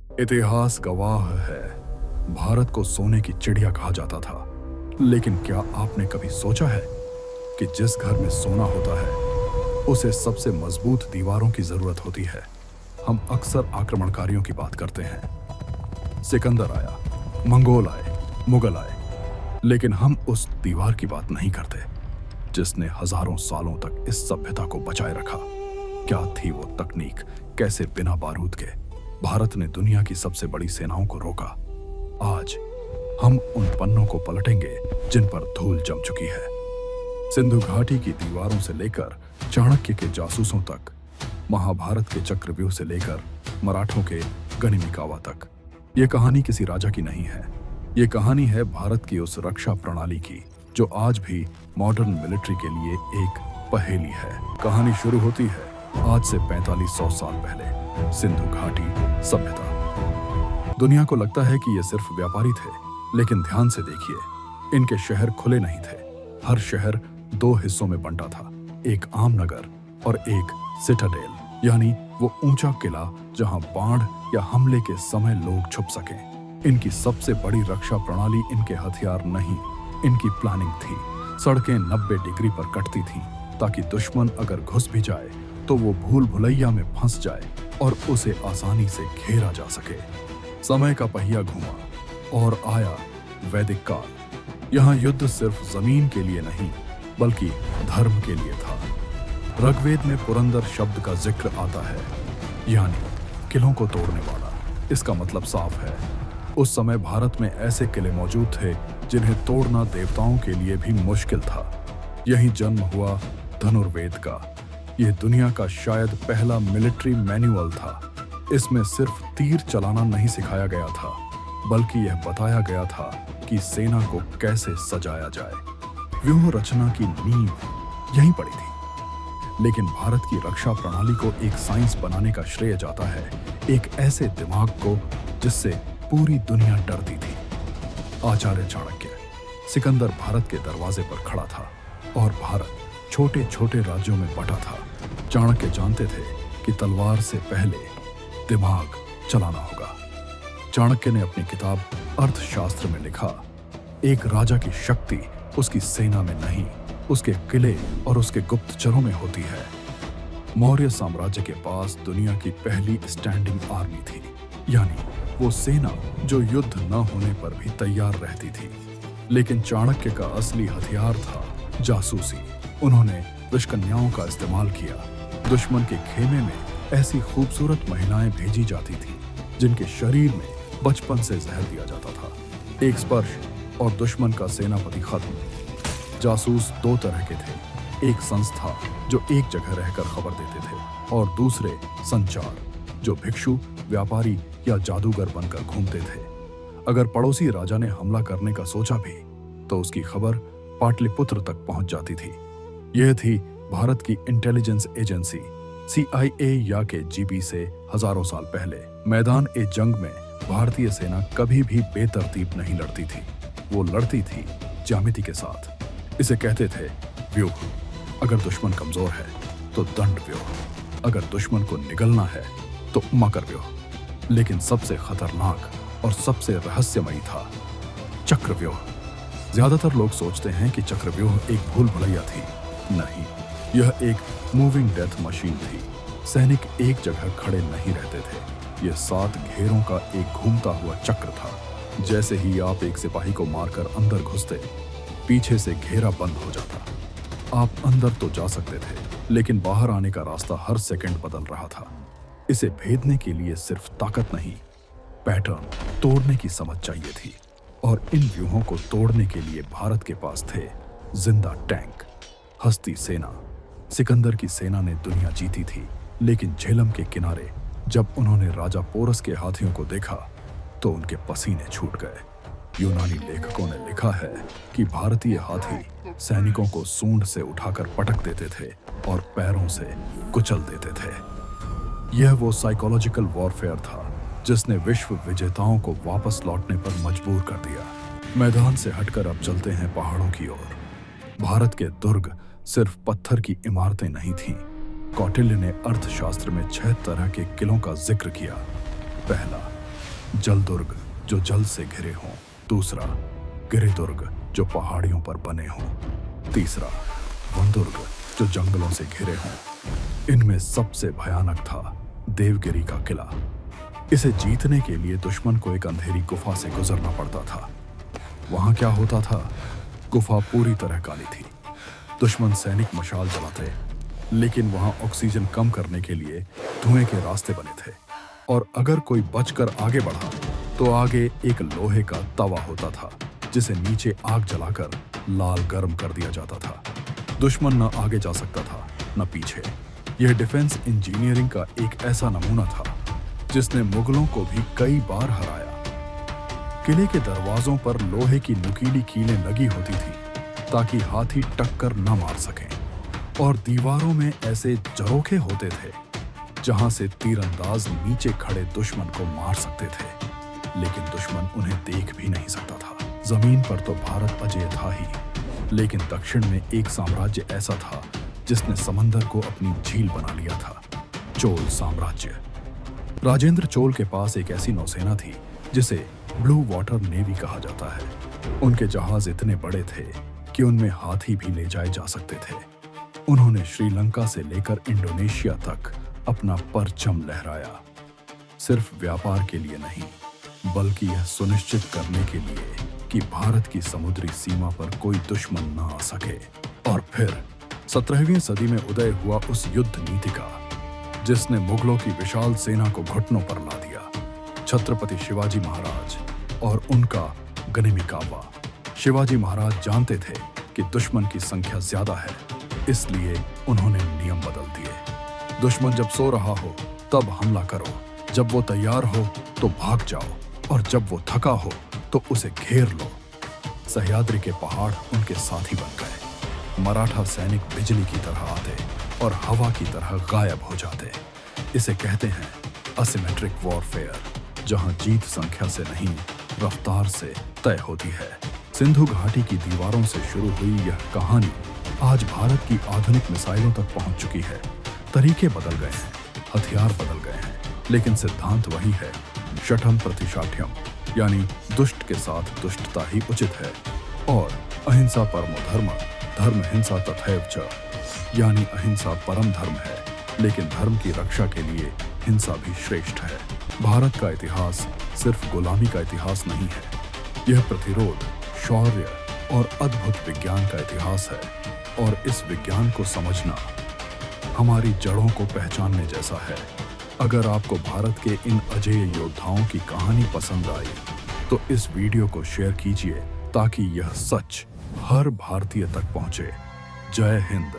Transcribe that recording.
इतिहास गवाह है, भारत को सोने की चिड़िया कहा जाता था। लेकिन क्या आपने कभी सोचा है कि जिस घर में सोना होता है उसे सबसे मजबूत दीवारों की जरूरत होती है। हम अक्सर आक्रमणकारियों की बात करते हैं, सिकंदर आया, मंगोल आए, मुगल आए, लेकिन हम उस दीवार की बात नहीं करते जिसने हजारों सालों तक इस सभ्यता को बचाए रखा। क्या थी वो तकनीक, कैसे बिना बारूद के भारत ने दुनिया की सबसे बड़ी सेनाओं को रोका। आज हम उन पन्नों को पलटेंगे जिन पर धूल जम चुकी है। सिंधु घाटी की दीवारों से लेकर चाणक्य के जासूसों तक, महाभारत के चक्रव्यूह से लेकर मराठों के गनिमिकावा तक, ये कहानी किसी राजा की नहीं है। ये कहानी है भारत की उस रक्षा प्रणाली की जो आज भी मॉडर्न मिलिट्री के लिए एक पहेली है। कहानी शुरू होती है आज से 4500 साल पहले, सिंधु घाटी सभ्यता। दुनिया को लगता है कि ये सिर्फ व्यापारी थे, लेकिन ध्यान से देखिए, इनके शहर खुले नहीं थे। हर शहर दो हिस्सों में बंटा था, एक आम नगर और एक सिटाडेल, यानी वो ऊंचा किला जहां बाढ़ या हमले के समय लोग छुप सकें। इनकी सबसे बड़ी रक्षा प्रणाली इनके हथियार नहीं, इनकी प्लानिंग थी। सड़कें 90 डिग्री पर कटती थीं ताकि दुश्मन अगर घुस भी जाए तो वो भूल भुलैया में फंस जाए और उसे आसानी से घेरा जा सके। समय का पहिया घूमा और आया वैदिक काल। यहाँ युद्ध सिर्फ जमीन के लिए नहीं बल्कि धर्म के लिए था। ऋग्वेद में पुरंदर शब्द का जिक्र आता है, यानी किलों को तोड़ने वाला। इसका मतलब साफ है, उस समय भारत में ऐसे किले मौजूद थे जिन्हें तोड़ना देवताओं के लिए भी मुश्किल था। यही जन्म हुआ धनुर्वेद का। यह दुनिया का शायद पहला मिलिट्री मैनुअल था। इसमें सिर्फ तीर चलाना नहीं सिखाया गया था, बल्कि यह बताया गया था कि सेना को कैसे सजाया जाए। व्यूह रचना की नींव यहीं पड़ी थी। लेकिन भारत की रक्षा प्रणाली को एक साइंस बनाने का श्रेय जाता है एक ऐसे दिमाग को जिससे पूरी दुनिया डरती थी। आचार्य चाणक्य। सिकंदर भारत के दरवाजे पर खड़ा था और भारत छोटे छोटे राज्यों में बटा था। चाणक्य जानते थे कि तलवार से पहले दिमाग चलाना होगा। चाणक्य ने अपनी किताब अर्थशास्त्र में लिखा, एक राजा की शक्ति उसकी सेना में नहीं, उसके किले और उसके गुप्तचरों में होती है। मौर्य साम्राज्य के पास दुनिया की पहली स्टैंडिंग आर्मी थी, यानी वो सेना जो युद्ध न होने पर भी तैयार रहती थी। लेकिन चाणक्य का असली हथियार था जासूसी। उन्होंने विषकन्याओं का इस्तेमाल किया। दुश्मन के खेमे में ऐसी खूबसूरत महिलाएं भेजी जाती थीं जिनके शरीर में बचपन से जहर दिया जाता था। एक स्पर्श और दुश्मन का सेनापति खत्म। जासूस दो तरह के थे, एक संस्था जो एक जगह रहकर खबर देते थे और दूसरे संचार जो भिक्षु, व्यापारी या जादूगर बनकर घूमते थे। अगर पड़ोसी राजा ने हमला करने का सोचा भी तो उसकी खबर पाटलिपुत्र तक पहुंच जाती थी। यह थी भारत की इंटेलिजेंस एजेंसी CIA या के GB से हजारों साल पहले। मैदान ए जंग में भारतीय सेना कभी भी बेतरतीब नहीं लड़ती थी, वो लड़ती थी ज्यामिति के साथ। इसे कहते थे व्यूह। अगर दुश्मन कमजोर है तो दंड व्यूह, अगर दुश्मन को निगलना है तो मकर व्यूह। लेकिन सबसे खतरनाक और सबसे रहस्यमयी था चक्रव्यूह। ज्यादातर लोग सोचते हैं कि चक्रव्यूह एक भूल भुलैया थी। नहीं, यह एक मूविंग डेथ मशीन थी। सैनिक एक जगह खड़े नहीं रहते थे। यह 7 घेरों का एक घूमता हुआ चक्र था। जैसे ही आप एक सिपाही को मारकर अंदर घुसते, पीछे से घेरा बंद हो जाता। आप अंदर तो जा सकते थे, लेकिन बाहर आने का रास्ता हर सेकंड बदल रहा था। इसे भेदने के लिए सिर्फ ताकत नहीं, पैटर्न तोड़ने की समझ चाहिए थी। और इन व्यूहों को तोड़ने के लिए भारत के पास थे जिंदा टैंक, हस्ती सेना। सिकंदर की सेना ने दुनिया जीती थी, लेकिन झेलम के किनारे जब उन्होंने राजा पोरस के हाथियों को देखा तो उनके पसीने छूट गए। यूनानी लेखकों ने लिखा है कि भारतीय हाथी सैनिकों को सूंड से उठाकर पटक देते थे और पैरों से कुचल देते थे। यह वो साइकोलॉजिकल वॉरफेयर था जिसने विश्व विजेताओं को वापस लौटने पर मजबूर कर दिया। मैदान से हटकर अब चलते हैं पहाड़ों की ओर। भारत के दुर्ग सिर्फ पत्थर की इमारतें नहीं थीं। कौटिल्य ने अर्थशास्त्र में 6 तरह के किलों का जिक्र किया। पहला, जल दुर्ग जो जल से घिरे हों, दूसरा गिरिदुर्ग जो पहाड़ियों पर बने हों, तीसरा वनदुर्ग जो जंगलों से घिरे हों। इनमें सबसे भयानक था देवगिरी का किला। इसे जीतने के लिए दुश्मन को एक अंधेरी गुफा से गुजरना पड़ता था। वहां क्या होता था? गुफा पूरी तरह काली थी। दुश्मन सैनिक मशाल जलाते, लेकिन वहां ऑक्सीजन कम करने के लिए धुएं के रास्ते बने थे। और अगर कोई बचकर आगे बढ़ा तो आगे एक लोहे का तवा होता था जिसे नीचे आग जलाकर लाल गर्म कर दिया जाता था। दुश्मन न आगे जा सकता था न पीछे। यह डिफेंस इंजीनियरिंग का एक ऐसा नमूना था जिसने मुगलों को भी कई बार हराया। किले के दरवाजों पर लोहे की नुकीली कीलें लगी होती थी ताकि हाथी टक्कर न मार सकें, और दीवारों में ऐसे झरोखे होते थे जहां से तीरंदाज नीचे खड़े दुश्मन को मार सकते थे, लेकिन दुश्मन उन्हें देख भी नहीं सकता था। जमीन पर तो भारत अजेय था ही, लेकिन दक्षिण में एक साम्राज्य ऐसा था जिसने समंदर को अपनी झील बना लिया था, चोल साम्राज्य। राजेंद्र चोल के पास एक ऐसी नौसेना थी जिसे ब्लू वाटर नेवी कहा जाता है। उनके जहाज इतने बड़े थे कि उनमें हाथी भी ले जाए जा सकते थे। उन्होंने श्रीलंका से लेकर इंडोनेशिया तक अपना परचम लहराया, सिर्फ व्यापार के लिए नहीं, बल्कि यह सुनिश्चित करने के लिए कि भारत की समुद्री सीमा पर कोई दुश्मन न आ सके। और फिर 17वीं सदी में उदय हुआ उस युद्ध नीति का जिसने मुगलों की विशाल सेना को घुटनों पर ला दिया। छत्रपति शिवाजी महाराज और उनका गनिमिकावा। शिवाजी महाराज जानते थे कि दुश्मन की संख्या ज्यादा है, इसलिए उन्होंने नियम बदल दिए। दुश्मन जब सो रहा हो तब हमला करो, जब वो तैयार हो तो भाग जाओ, और जब वो थका हो तो उसे घेर लो। सह्याद्री के पहाड़ उनके साथी बन गए। मराठा सैनिक बिजली की तरह आते और हवा की तरह गायब हो जाते। इसे कहते हैं असिमेट्रिक वॉरफेयर, जहां जीत संख्या से नहीं रफ्तार से तय होती है। सिंधु घाटी की दीवारों से शुरू हुई यह कहानी आज भारत की आधुनिक मिसाइलों तक पहुंच चुकी है। तरीके बदल गए हैं, हथियार बदल गए हैं, लेकिन सिद्धांत वही है। शठम प्रतिशाठ्यम, यानी दुष्ट के साथ दुष्टता ही उचित है, और अहिंसा परमो धर्म, धर्म हिंसा तथैव च, यानी अहिंसा परम धर्म है, लेकिन धर्म की रक्षा के लिए हिंसा भी श्रेष्ठ है। भारत का इतिहास सिर्फ गुलामी का इतिहास नहीं है, यह प्रतिरोध, शौर्य और अद्भुत विज्ञान का इतिहास है। और इस विज्ञान को समझना हमारी जड़ों को पहचानने जैसा है। अगर आपको भारत के इन अजेय योद्धाओं की कहानी पसंद आई तो इस वीडियो को शेयर कीजिए ताकि यह सच हर भारतीय तक पहुंचे। जय हिंद।